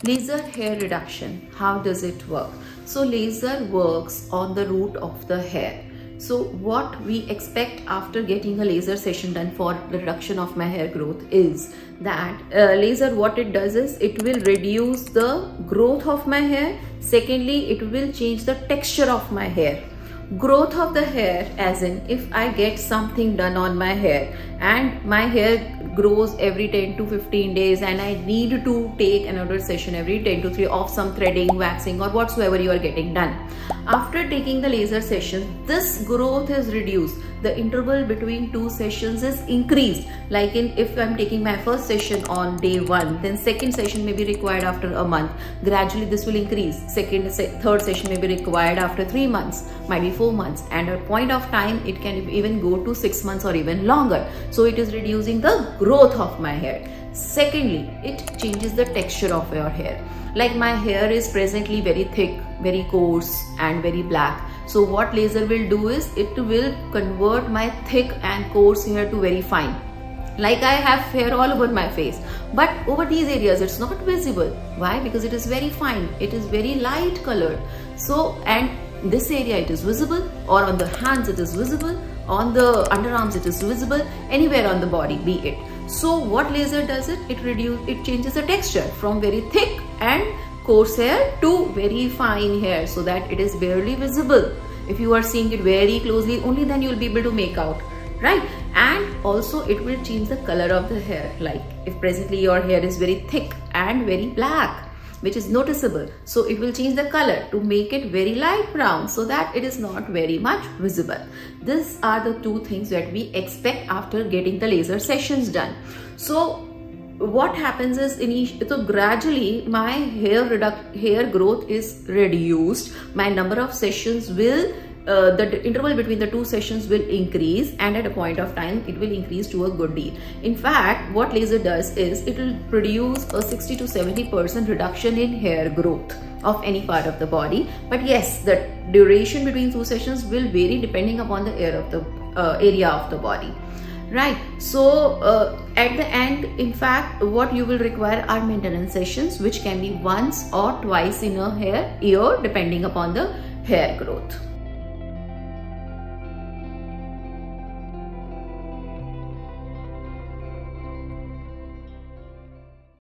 Laser hair reduction, how does it work? So laser works on the root of the hair. So what we expect after getting a laser session done for the reduction of my hair growth is that laser, what it does is it will reduce the growth of my hair. Secondly, it will change the texture of my hair. Growth of the hair, as in if I get something done on my hair and my hair grows every 10 to 15 days and I need to take another session every 10 to 3 of some threading, waxing or whatsoever you are getting done. After taking the laser session, this growth is reduced. The interval between two sessions is increased. Like if I'm taking my first session on day 1, then second session may be required after a month. Gradually this will increase. Third session may be required after 3 months, might be 4 months, and at a point of time it can even go to 6 months or even longer. So it is reducing the growth of my hair. Secondly, it changes the texture of your hair. Like my hair is presently very thick, very coarse and very black. So what laser will do is it will convert my thick and coarse hair to very fine. Like I have hair all over my face, but over these areas it's not visible. Why? Because it is very fine, it is very light colored. So, and this area it is visible, or on the hands it is visible, on the underarms it is visible, anywhere on the body be it. So what laser does it changes the texture from very thick and coarse hair to very fine hair, so that it is barely visible. If you are seeing it very closely, only then you will be able to make out, right? And also it will change the color of the hair. Like if presently your hair is very thick and very black, which is noticeable, so it will change the color to make it very light brown, so that it is not very much visible. These are the two things that we expect after getting the laser sessions done. So what happens is so gradually my hair growth is reduced. My number of sessions will the interval between the two sessions will increase, and at a point of time it will increase to a good deal. In fact, what laser does is it will produce a 60 to 70% reduction in hair growth of any part of the body. But yes, the duration between two sessions will vary depending upon the area of the body. Right, so at the end, in fact, what you will require are maintenance sessions, which can be once or twice in a year depending upon the hair growth.